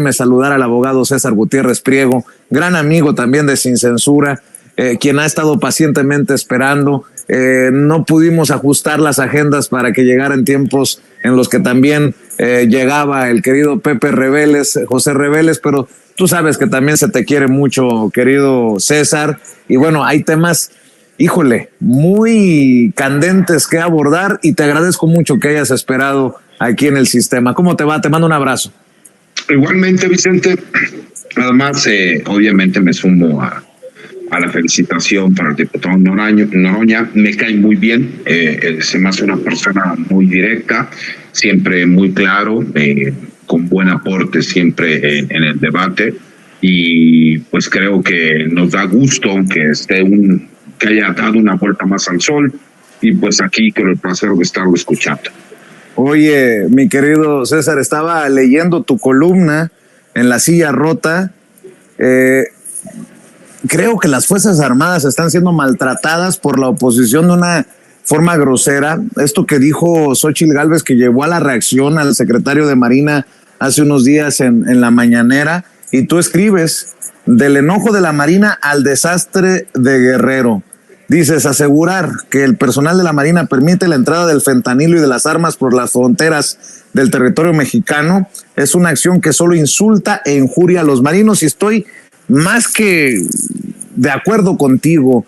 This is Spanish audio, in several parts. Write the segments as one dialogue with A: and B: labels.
A: Déjeme saludar al abogado César Gutiérrez Priego, gran amigo también de Sin Censura, quien ha estado pacientemente esperando. No pudimos ajustar las agendas para que llegaran tiempos en los que también llegaba el querido Pepe Reveles, José Reveles, pero tú sabes que también se te quiere mucho, querido César. Y bueno, hay temas, híjole, muy candentes que abordar y te agradezco mucho que hayas esperado aquí en el sistema. ¿Cómo te va? Te mando un abrazo.
B: Igualmente, Vicente. Además, obviamente me sumo a la felicitación para el diputado Noroña. Me cae muy bien, se me hace una persona muy directa, siempre muy claro, con buen aporte siempre en el debate, y pues creo que nos da gusto que que haya dado una vuelta más al sol, y pues aquí con el placer de estarlo escuchando.
A: Oye, mi querido César, estaba leyendo tu columna en La Silla Rota. Creo que las Fuerzas Armadas están siendo maltratadas por la oposición de una forma grosera. Esto que dijo Xóchitl Gálvez, que llevó a la reacción al secretario de Marina hace unos días en la mañanera, y tú escribes: del enojo de la Marina al desastre de Guerrero. Dices: asegurar que el personal de la Marina permite la entrada del fentanilo y de las armas por las fronteras del territorio mexicano es una acción que solo insulta e injuria a los marinos, y estoy más que de acuerdo contigo.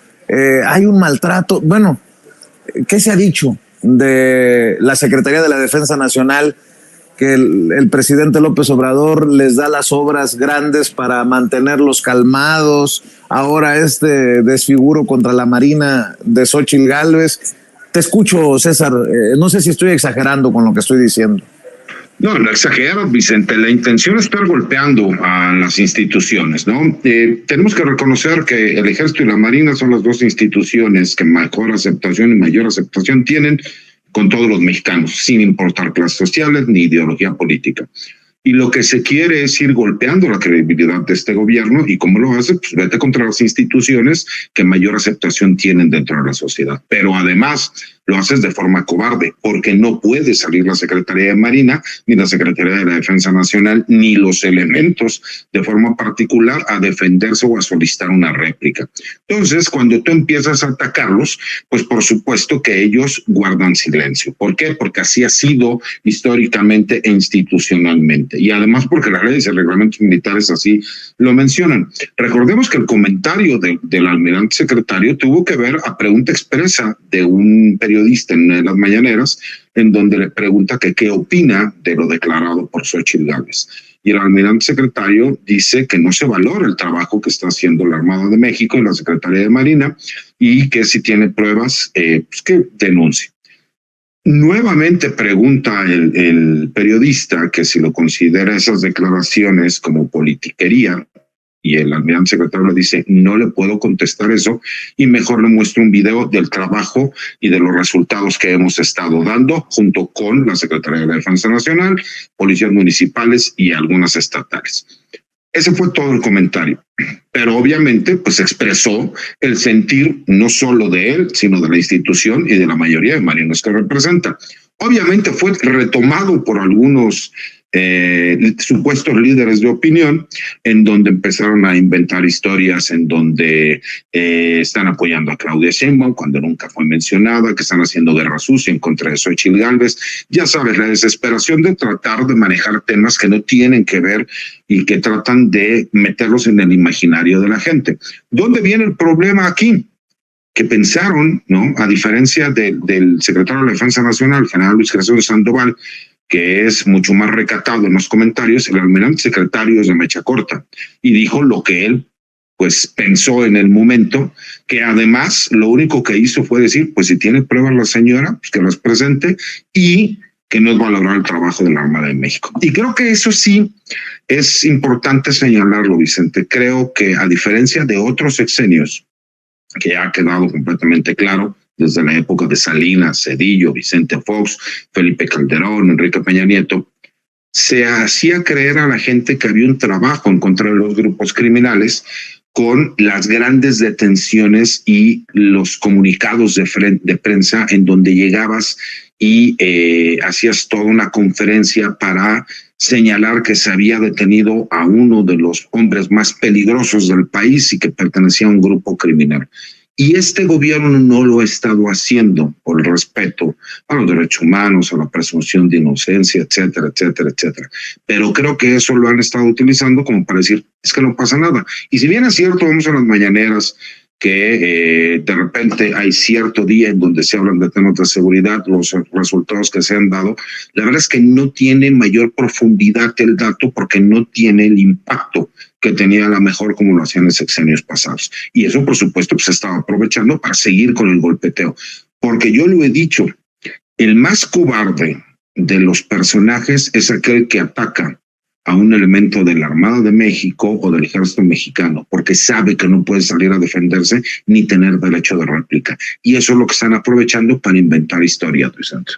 A: Hay un maltrato. Bueno, ¿qué se ha dicho de la Secretaría de la Defensa Nacional? Que el presidente López Obrador les da las obras grandes para mantenerlos calmados. Ahora este desfiguro contra la Marina de Xóchitl Gálvez. Te escucho, César. No sé si estoy exagerando con lo que estoy diciendo.
B: No, no exageras, Vicente. La intención es estar golpeando a las instituciones, ¿no? Tenemos que reconocer que el Ejército y la Marina son las dos instituciones que mejor aceptación y mayor aceptación tienen con todos los mexicanos, sin importar clases sociales ni ideología política. Y lo que se quiere es ir golpeando la credibilidad de este gobierno, y cómo lo hace, pues vete contra las instituciones que mayor aceptación tienen dentro de la sociedad. Pero además lo haces de forma cobarde, porque no puede salir la Secretaría de Marina, ni la Secretaría de la Defensa Nacional, ni los elementos de forma particular a defenderse o a solicitar una réplica. Entonces, cuando tú empiezas a atacarlos, pues por supuesto que ellos guardan silencio. ¿Por qué? Porque así ha sido históricamente e institucionalmente. Y además porque las leyes y reglamentos militares así lo mencionan. Recordemos que el comentario del almirante secretario tuvo que ver a pregunta expresa de un periodista en las mañaneras, en donde le pregunta que qué opina de lo declarado por Xóchitl Gálvez. Y el almirante secretario dice que no se valora el trabajo que está haciendo la Armada de México y la Secretaría de Marina, y que si tiene pruebas, pues que denuncie. Nuevamente pregunta el periodista que si lo considera esas declaraciones como politiquería, y el almirante secretario le dice: no le puedo contestar eso, y mejor le muestro un video del trabajo y de los resultados que hemos estado dando junto con la Secretaría de la Defensa Nacional, policías municipales y algunas estatales. Ese fue todo el comentario, pero obviamente pues expresó el sentir no solo de él, sino de la institución y de la mayoría de marinos que representa. Obviamente fue retomado por algunos supuestos líderes de opinión, en donde empezaron a inventar historias en donde están apoyando a Claudia Sheinbaum cuando nunca fue mencionada, que están haciendo guerra sucia en contra de Xóchitl Gálvez. Ya sabes, la desesperación de tratar de manejar temas que no tienen que ver y que tratan de meterlos en el imaginario de la gente. ¿Dónde viene el problema aquí? Que pensaron, ¿no? A diferencia del secretario de la Defensa Nacional, el general Luis Crescencio Sandoval, que es mucho más recatado en los comentarios, el almirante secretario es de mecha corta y dijo lo que él pues pensó en el momento, que además lo único que hizo fue decir: pues si tiene pruebas la señora, pues que las presente, y que no es valorar el trabajo de la Armada de México. Y creo que eso sí es importante señalarlo, Vicente. Creo que a diferencia de otros sexenios, que ya ha quedado completamente claro, desde la época de Salinas, Zedillo, Vicente Fox, Felipe Calderón, Enrique Peña Nieto, se hacía creer a la gente que había un trabajo en contra de los grupos criminales con las grandes detenciones y los comunicados de prensa en donde llegabas y hacías toda una conferencia para señalar que se había detenido a uno de los hombres más peligrosos del país y que pertenecía a un grupo criminal. Y este gobierno no lo ha estado haciendo por el respeto a los derechos humanos, a la presunción de inocencia, etcétera, etcétera, etcétera. Pero creo que eso lo han estado utilizando como para decir, es que no pasa nada. Y si bien es cierto, vamos a las mañaneras, que de repente hay cierto día en donde se hablan de temas de seguridad, los resultados que se han dado, la verdad es que no tiene mayor profundidad el dato porque no tiene el impacto que tenía a lo mejor como lo hacían en sexenios pasados. Y eso, por supuesto, pues se estaba aprovechando para seguir con el golpeteo. Porque yo lo he dicho, el más cobarde de los personajes es aquel que ataca a un elemento de la Armada de México o del Ejército Mexicano, porque sabe que no puede salir a defenderse ni tener derecho de réplica. Y eso es lo que están aprovechando para inventar historias, Luis Andrés.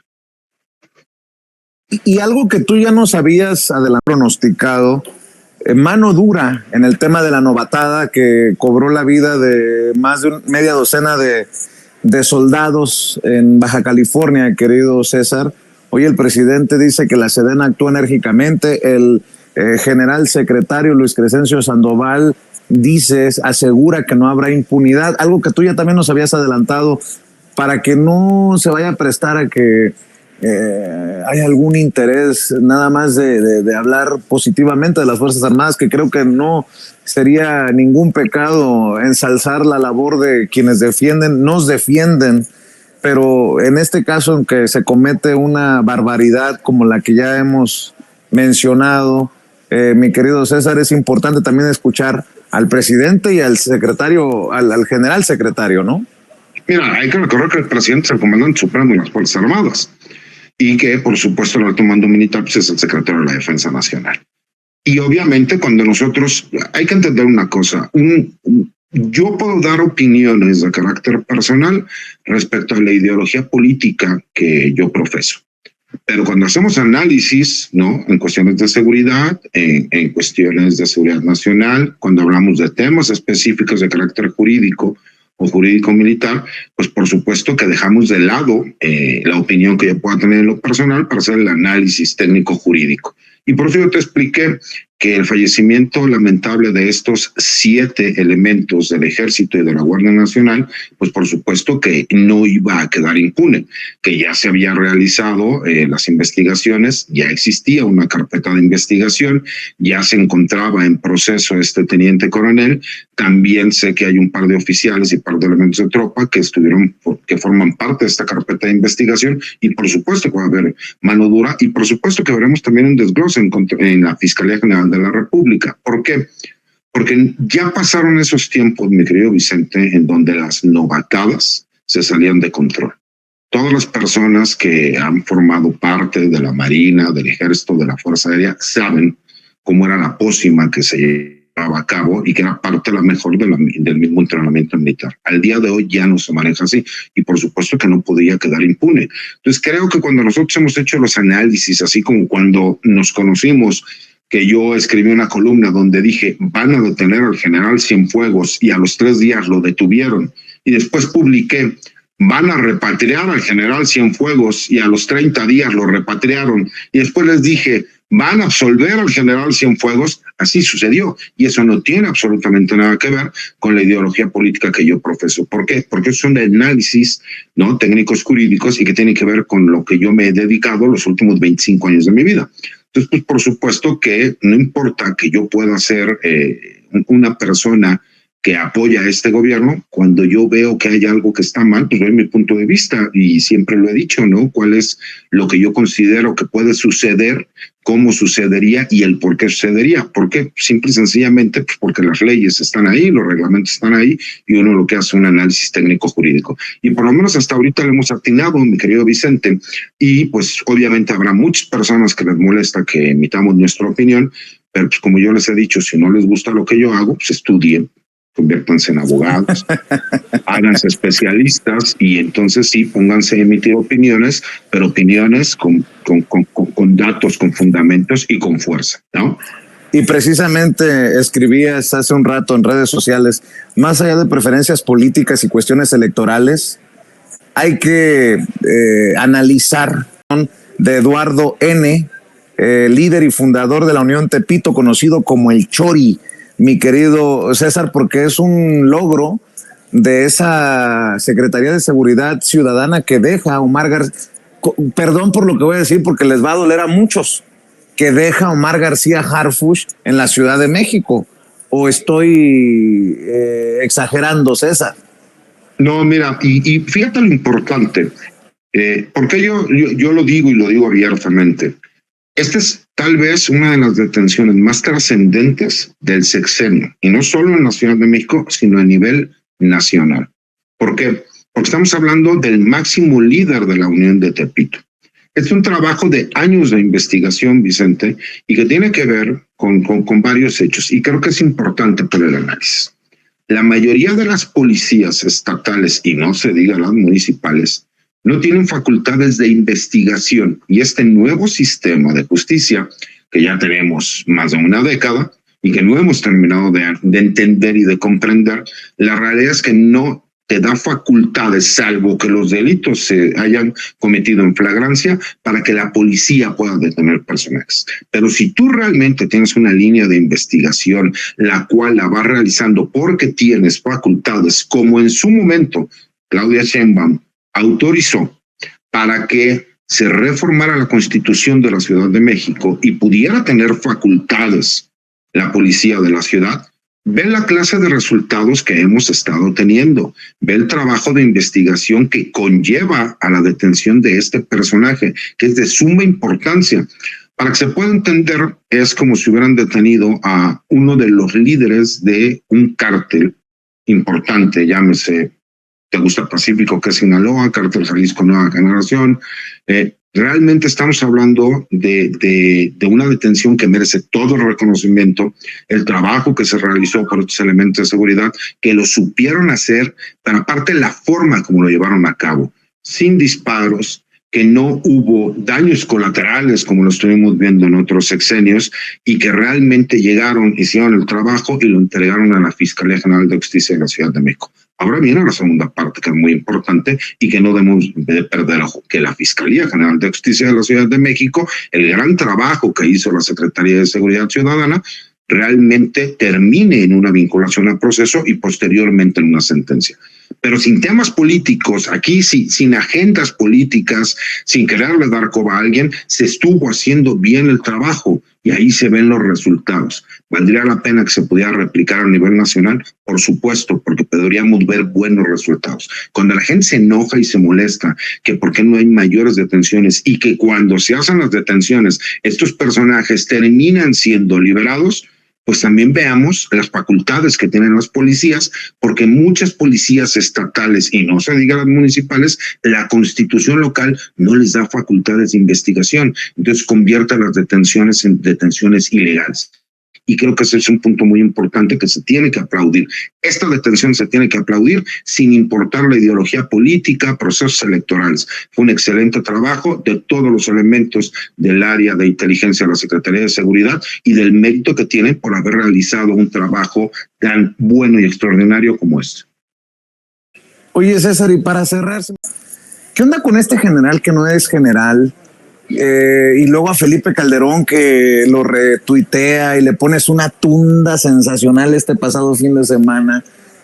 A: Y algo que tú ya nos habías pronosticado, mano dura en el tema de la novatada que cobró la vida de más de media docena de soldados en Baja California, querido César. Hoy el presidente dice que la Sedena actuó enérgicamente. El general secretario Luis Crescencio Sandoval asegura que no habrá impunidad, algo que tú ya también nos habías adelantado, para que no se vaya a prestar a que hay algún interés nada más de hablar positivamente de las Fuerzas Armadas, que creo que no sería ningún pecado ensalzar la labor de quienes nos defienden, pero en este caso en que se comete una barbaridad como la que ya hemos mencionado, mi querido César, es importante también escuchar al presidente y al secretario, al general secretario, ¿no?
B: Mira, hay que recordar que el presidente es el comandante supremo de las Fuerzas Armadas y que, por supuesto, el alto mando militar pues, es el secretario de la Defensa Nacional. Y obviamente cuando nosotros, hay que entender una cosa, yo puedo dar opiniones de carácter personal respecto a la ideología política que yo profeso. Pero cuando hacemos análisis, ¿no? En cuestiones de seguridad, en cuestiones de seguridad nacional, cuando hablamos de temas específicos de carácter jurídico o jurídico militar, pues por supuesto que dejamos de lado la opinión que yo pueda tener en lo personal para hacer el análisis técnico jurídico. Y por eso yo te expliqué que el fallecimiento lamentable de estos 7 elementos del Ejército y de la Guardia Nacional, pues por supuesto que no iba a quedar impune, que ya se había realizado las investigaciones, ya existía una carpeta de investigación, ya se encontraba en proceso este teniente coronel, también sé que hay un par de oficiales y un par de elementos de tropa que forman parte de esta carpeta de investigación, y por supuesto que va a haber mano dura, y por supuesto que veremos también un desglose en la Fiscalía General de la República. ¿Por qué? Porque ya pasaron esos tiempos, mi querido Vicente, en donde las novatadas se salían de control. Todas las personas que han formado parte de la Marina, del Ejército, de la Fuerza Aérea, saben cómo era la pócima que se llevaba a cabo y que era parte a la mejor del mismo entrenamiento militar. Al día de hoy ya no se maneja así y por supuesto que no podía quedar impune. Entonces creo que cuando nosotros hemos hecho los análisis, así como cuando nos conocimos, que yo escribí una columna donde dije, van a detener al general Cienfuegos y a los 3 días lo detuvieron. Y después publiqué, van a repatriar al general Cienfuegos y a los 30 días lo repatriaron. Y después les dije, van a absolver al general Cienfuegos. Así sucedió. Y eso no tiene absolutamente nada que ver con la ideología política que yo profeso. ¿Por qué? Porque son de análisis, ¿no? Técnicos jurídicos y que tienen que ver con lo que yo me he dedicado los últimos 25 años de mi vida. Entonces, pues por supuesto que no importa que yo pueda ser una persona que apoya a este gobierno, cuando yo veo que hay algo que está mal, pues doy mi punto de vista y siempre lo he dicho, ¿no? ¿Cuál es lo que yo considero que puede suceder, cómo sucedería y el por qué sucedería? ¿Por qué? Simple y sencillamente pues porque las leyes están ahí, los reglamentos están ahí y uno lo que hace es un análisis técnico jurídico. Y por lo menos hasta ahorita le hemos atinado, mi querido Vicente, y pues obviamente habrá muchas personas que les molesta que emitamos nuestra opinión, pero pues como yo les he dicho, si no les gusta lo que yo hago, pues estudien, conviértanse en abogados, háganse especialistas y entonces sí, pónganse a emitir opiniones, pero opiniones con datos, con fundamentos y con fuerza, ¿no?
A: Y precisamente escribías hace un rato en redes sociales, más allá de preferencias políticas y cuestiones electorales, hay que analizar de Eduardo N., líder y fundador de la Unión Tepito, conocido como el Chori, mi querido César, porque es un logro de esa Secretaría de Seguridad Ciudadana que deja a Omar García, perdón por lo que voy a decir porque les va a doler a muchos, que deja a Omar García Harfuch en la Ciudad de México. ¿O estoy exagerando, César?
B: No, mira, y fíjate lo importante, porque yo lo digo y lo digo abiertamente. Esta es tal vez una de las detenciones más trascendentes del sexenio, y no solo en la Ciudad de México, sino a nivel nacional. ¿Por qué? Porque estamos hablando del máximo líder de la Unión de Tepito. Es un trabajo de años de investigación, Vicente, y que tiene que ver con varios hechos, y creo que es importante por el análisis. La mayoría de las policías estatales, y no se diga las municipales, no tienen facultades de investigación, y este nuevo sistema de justicia, que ya tenemos más de una década y que no hemos terminado de entender y de comprender, la realidad es que no te da facultades, salvo que los delitos se hayan cometido en flagrancia, para que la policía pueda detener personajes. Pero si tú realmente tienes una línea de investigación, la cual la vas realizando porque tienes facultades, como en su momento Claudia Sheinbaum autorizó para que se reformara la Constitución de la Ciudad de México y pudiera tener facultades la policía de la ciudad, ve la clase de resultados que hemos estado teniendo, ve el trabajo de investigación que conlleva a la detención de este personaje, que es de suma importancia. Para que se pueda entender, es como si hubieran detenido a uno de los líderes de un cártel importante, llámese Te Gusta Pacífico, que es Sinaloa, Cártel Jalisco Nueva Generación. Realmente estamos hablando de una detención que merece todo el reconocimiento, el trabajo que se realizó por estos elementos de seguridad, que lo supieron hacer, pero aparte la forma como lo llevaron a cabo, sin disparos, que no hubo daños colaterales como lo estuvimos viendo en otros sexenios, y que realmente llegaron, hicieron el trabajo y lo entregaron a la Fiscalía General de Justicia de la Ciudad de México. Ahora viene la segunda parte, que es muy importante y que no debemos de perder ojo, que la Fiscalía General de Justicia de la Ciudad de México, el gran trabajo que hizo la Secretaría de Seguridad Ciudadana, realmente termine en una vinculación al proceso y posteriormente en una sentencia. Pero sin temas políticos, aquí sin agendas políticas, sin quererle dar coba a alguien, se estuvo haciendo bien el trabajo y ahí se ven los resultados. ¿Valdría la pena que se pudiera replicar a nivel nacional? Por supuesto, porque podríamos ver buenos resultados. Cuando la gente se enoja y se molesta que por qué no hay mayores detenciones y que cuando se hacen las detenciones estos personajes terminan siendo liberados, pues también veamos las facultades que tienen las policías, porque muchas policías estatales, y no se diga las municipales, la Constitución local no les da facultades de investigación, entonces convierte las detenciones en detenciones ilegales. Y creo que ese es un punto muy importante que se tiene que aplaudir. Esta detención se tiene que aplaudir sin importar la ideología política, procesos electorales. Fue un excelente trabajo de todos los elementos del área de inteligencia de la Secretaría de Seguridad y del mérito que tienen por haber realizado un trabajo tan bueno y extraordinario como este.
A: Oye, César, y para cerrar, ¿qué onda con este general que no es general? Y luego a Felipe Calderón, que lo retuitea y le pones una tunda sensacional este pasado fin de semana.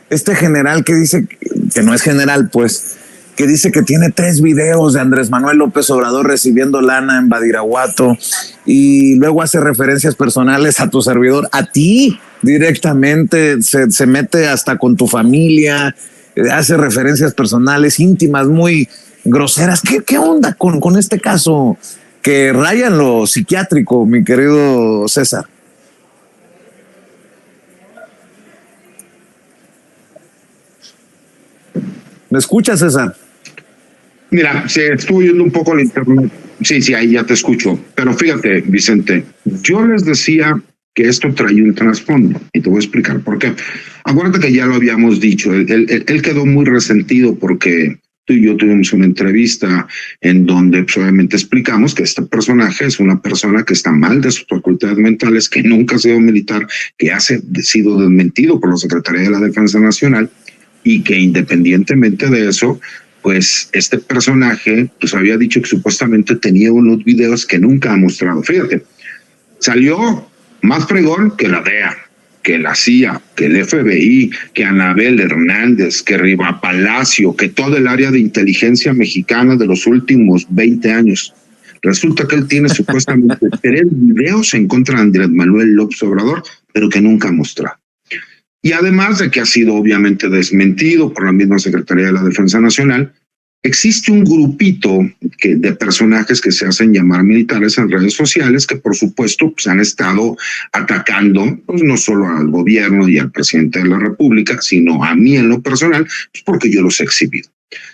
A: Este general que dice que no es general, pues, que dice que tiene 3 videos de Andrés Manuel López Obrador recibiendo lana en Badiraguato, y luego hace referencias personales a tu servidor, a ti directamente, se mete hasta con tu familia, hace referencias personales íntimas muy groseras. ¿Qué onda con este caso que raya en lo psiquiátrico, mi querido César? ¿Me escuchas, César?
B: Mira, se estuvo yendo un poco al internet. Sí, ahí ya te escucho. Pero fíjate, Vicente, yo les decía que esto traía un trasfondo y te voy a explicar por qué. Acuérdate que ya lo habíamos dicho, él quedó muy resentido porque tú y yo tuvimos una entrevista en donde pues, obviamente explicamos que este personaje es una persona que está mal de sus facultades mentales, que nunca ha sido militar, que ha sido desmentido por la Secretaría de la Defensa Nacional y que independientemente de eso, pues este personaje pues había dicho que supuestamente tenía unos videos que nunca ha mostrado. Fíjate, salió más fregón que la DEA, que la CIA, que el FBI, que Anabel Hernández, que Riva Palacio, que todo el área de inteligencia mexicana de los últimos 20 años. Resulta que él tiene supuestamente 3 videos en contra de Andrés Manuel López Obrador, pero que nunca ha mostrado. Y además de que ha sido obviamente desmentido por la misma Secretaría de la Defensa Nacional, existe un grupito de personajes que se hacen llamar militares en redes sociales que por supuesto pues, han estado atacando pues, no solo al gobierno y al presidente de la República, sino a mí en lo personal, pues, porque yo los he exhibido.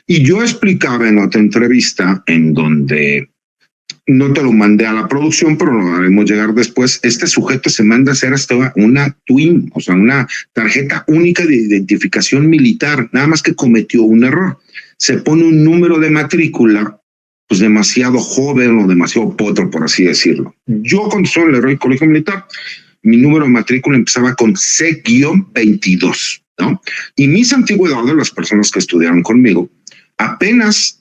B: Y yo explicaba en otra entrevista en donde no te lo mandé a la producción, pero lo haremos llegar después. Este sujeto se manda a hacer hasta una TWIM, o sea, una tarjeta única de identificación militar, nada más que cometió un error. Se pone un número de matrícula, pues demasiado joven o demasiado potro, por así decirlo. Yo, cuando estuve en el Heroico Colegio Militar, mi número de matrícula empezaba con C-22, ¿no? Y mis antigüedades, las personas que estudiaron conmigo, apenas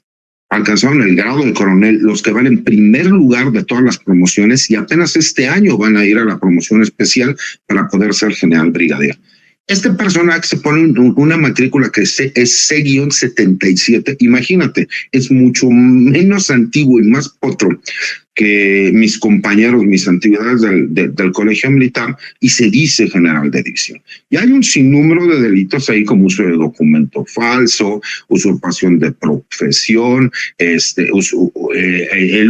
B: alcanzaron el grado de coronel, los que van en primer lugar de todas las promociones, y apenas este año van a ir a la promoción especial para poder ser general brigadier. Este personaje se pone una matrícula que es C-77, imagínate, es mucho menos antiguo y más potro que mis compañeros, mis antigüedades del colegio militar, y se dice general de división. Y hay un sinnúmero de delitos ahí, como uso de documento falso, usurpación de profesión, el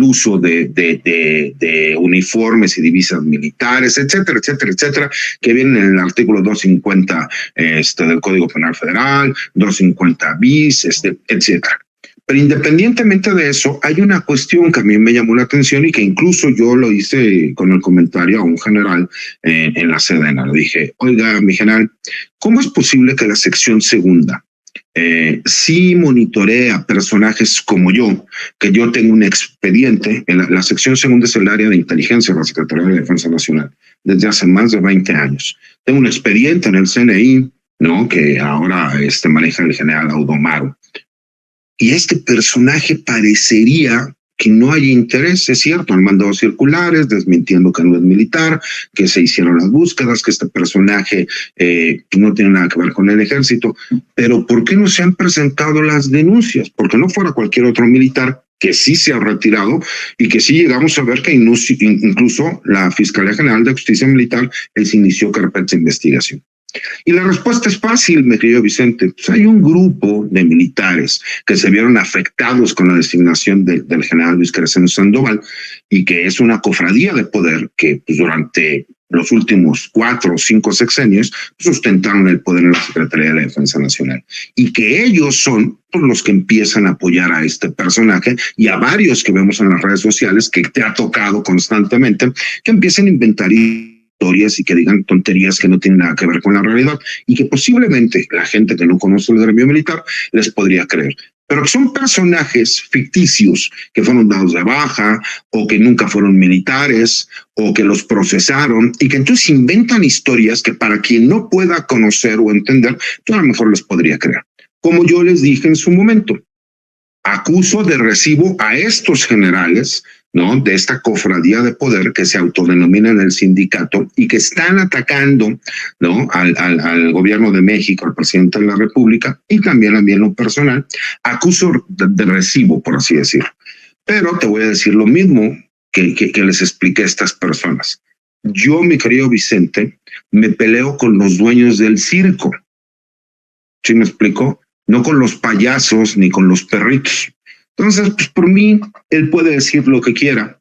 B: uso de uniformes y divisas militares, etcétera, etcétera, etcétera, que vienen en el artículo 250 del Código Penal Federal, 250 bis, etcétera. Pero independientemente de eso, hay una cuestión que a mí me llamó la atención y que incluso yo lo hice con el comentario a un general en la Sedena. Le dije, oiga, mi general, ¿cómo es posible que la sección segunda sí monitorea personajes como yo, que yo tengo un expediente? La sección segunda es el área de inteligencia de la Secretaría de Defensa Nacional desde hace más de 20 años. Tengo un expediente en el CNI, ¿no? Que ahora maneja el general Audomaro. Y este personaje parecería que no hay interés, es cierto, han mandado circulares desmintiendo que no es militar, que se hicieron las búsquedas, que este personaje no tiene nada que ver con el ejército, pero ¿por qué no se han presentado las denuncias? Porque no fuera cualquier otro militar que sí se ha retirado y que sí llegamos a ver que incluso la Fiscalía General de Justicia Militar les inició carpetas de investigación. Y la respuesta es fácil, mi querido Vicente. Pues hay un grupo de militares que se vieron afectados con la designación del general Luis Crescencio Sandoval, y que es una cofradía de poder que pues, durante los últimos 4 o 5 sexenios sustentaron el poder en la Secretaría de la Defensa Nacional, y que ellos son pues, los que empiezan a apoyar a este personaje y a varios que vemos en las redes sociales que te ha tocado constantemente, que empiecen a inventar y que digan tonterías que no tienen nada que ver con la realidad y que posiblemente la gente que no conoce el gremio militar les podría creer, pero que son personajes ficticios que fueron dados de baja o que nunca fueron militares o que los procesaron y que entonces inventan historias que para quien no pueda conocer o entender, yo a lo mejor les podría creer. Como yo les dije en su momento, acuso de recibo a estos generales, ¿no? De esta cofradía de poder que se autodenominan el sindicato y que están atacando, ¿no? al gobierno de México, al presidente de la República y también a mí en lo personal, acuso de recibo, por así decirlo. Pero te voy a decir lo mismo que les expliqué a estas personas. Yo, mi querido Vicente, me peleo con los dueños del circo. ¿Sí me explico? No con los payasos ni con los perritos. Entonces, pues por mí, él puede decir lo que quiera,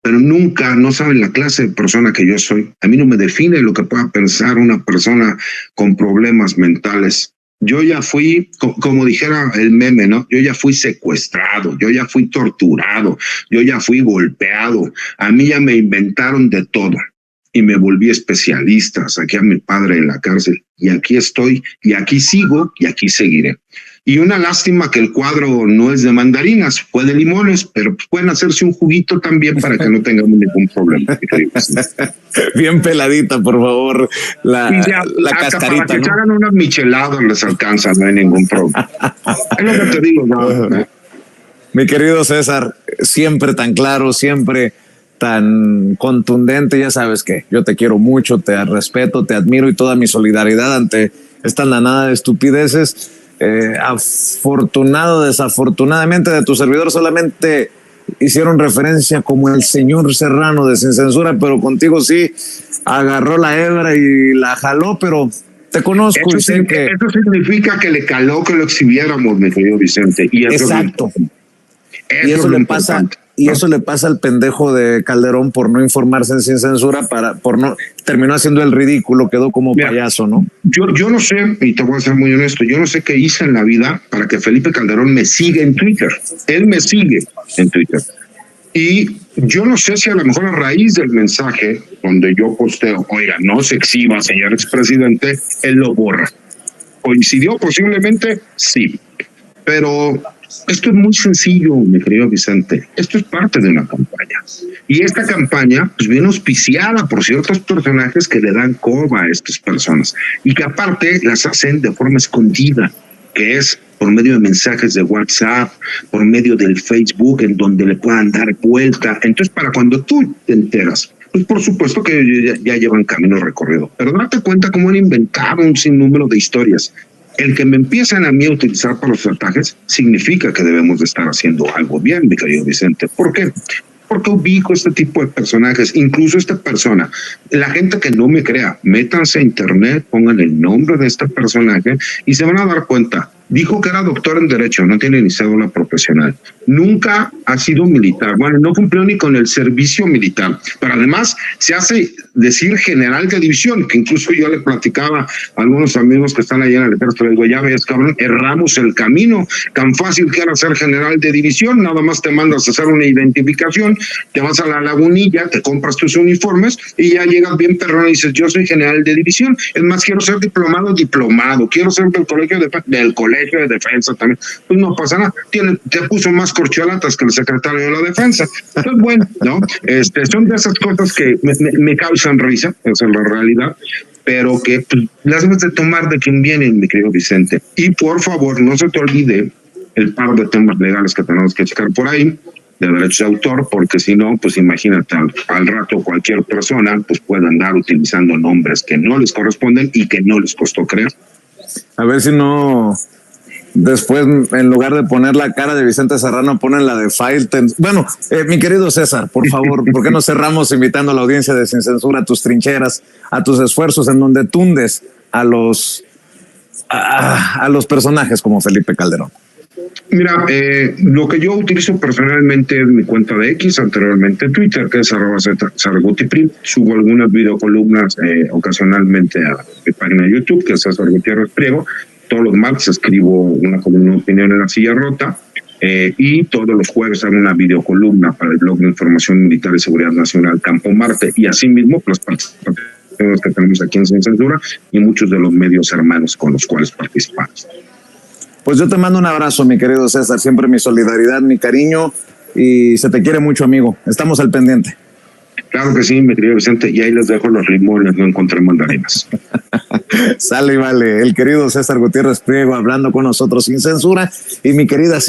B: pero nunca, no sabe la clase de persona que yo soy. A mí no me define lo que pueda pensar una persona con problemas mentales. Yo ya fui, como dijera el meme, ¿no? Yo ya fui secuestrado, yo ya fui torturado, yo ya fui golpeado. A mí ya me inventaron de todo. y me volví especialista, saqué a mi padre de la cárcel y aquí estoy y aquí sigo y aquí seguiré. Y una lástima que el cuadro no es de mandarinas, fue de limones, pero pueden hacerse un juguito también para que no tengamos ningún problema.
A: Bien peladita, por favor, la cascarita.
B: Para que
A: ¿no?
B: se hagan unas micheladas les alcanza, no hay ningún problema. Es lo que te digo, ¿no?
A: Mi querido César, siempre tan claro, siempre tan contundente, ya sabes que yo te quiero mucho, te respeto, te admiro y toda mi solidaridad ante esta andanada de estupideces. Desafortunadamente de tu servidor solamente hicieron referencia como el señor Serrano de Sin Censura, pero contigo sí agarró la hebra y la jaló, pero te conozco y sé que...
B: Eso significa que le caló que lo exhibiéramos, mi querido Vicente. Y eso
A: exacto.
B: Y eso le
A: pasa, y eso le pasa al pendejo de Calderón por no informarse en Sin Censura, terminó haciendo el ridículo, quedó como payaso, ¿no?
B: Yo no sé, y te voy a ser muy honesto, yo no sé qué hice en la vida para que Felipe Calderón me siga en Twitter. Él me sigue en Twitter. Y yo no sé si a lo mejor a raíz del mensaje donde yo posteo, oiga, no se exhiba, señor expresidente, él lo borra. ¿Coincidió posiblemente? Sí. Pero esto es muy sencillo, mi querido Vicente. Esto es parte de una campaña. Y esta campaña pues, viene auspiciada por ciertos personajes que le dan coba a estas personas y que aparte las hacen de forma escondida, que es por medio de mensajes de WhatsApp, por medio del Facebook, en donde le puedan dar vuelta. Entonces, para cuando tú te enteras, pues por supuesto que ya llevan camino recorrido, pero date cuenta cómo han inventado un sinnúmero de historias. El que me empiezan a mí a utilizar para los chantajes significa que debemos de estar haciendo algo bien, mi querido Vicente. ¿Por qué? Porque ubico este tipo de personajes, incluso esta persona. La gente que no me crea, métanse a internet, pongan el nombre de este personaje y se van a dar cuenta. Dijo que era doctor en Derecho, no tiene ni cédula profesional. Nunca ha sido militar. Bueno, no cumplió ni con el servicio militar. Pero además se hace decir general de división, que incluso yo le platicaba a algunos amigos que están allá en el ejército. Le digo, ya ves, cabrón, erramos el camino. Tan fácil que era ser general de división. Nada más te mandas a hacer una identificación, te vas a la Lagunilla, te compras tus uniformes y ya llegas bien perrón y dices, yo soy general de división. Es más, quiero ser diplomado. Quiero ser del colegio de defensa también. Pues no pasa nada. Te puso más corcholatas que el secretario de la defensa. Entonces, bueno, ¿no? Son de esas cosas que me causan risa, esa es la realidad, pero que pues, las debes de tomar de quien vienen, mi querido Vicente. Y por favor, no se te olvide el par de temas legales que tenemos que checar por ahí, de derechos de autor, porque si no, pues imagínate, al rato cualquier persona pues puede andar utilizando nombres que no les corresponden y que no les costó crear.
A: A ver si no... Después, en lugar de poner la cara de Vicente Serrano, ponen la de Failten. Bueno, mi querido César, por favor, ¿por qué no cerramos invitando a la audiencia de Sin Censura a tus trincheras, a tus esfuerzos en donde tundes a los personajes como Felipe Calderón?
B: Mira, lo que yo utilizo personalmente es mi cuenta de X, anteriormente Twitter, que es @ZarGutiPri. Subo algunas videocolumnas ocasionalmente a mi página de YouTube, que es César Gutiérrez Priego. Todos los martes escribo una columna de opinión en La Silla Rota y todos los jueves hago una videocolumna para el blog de Información Militar y Seguridad Nacional Campo Marte y asimismo las participaciones que tenemos aquí en Sin Censura y muchos de los medios hermanos con los cuales participamos.
A: Pues yo te mando un abrazo, mi querido César, siempre mi solidaridad, mi cariño y se te quiere mucho, amigo. Estamos al pendiente.
B: Claro que sí, mi querido Vicente, y ahí les dejo los limones, no encontré mandarinas.
A: Sale y vale. El querido César Gutiérrez Priego hablando con nosotros Sin Censura y mi querida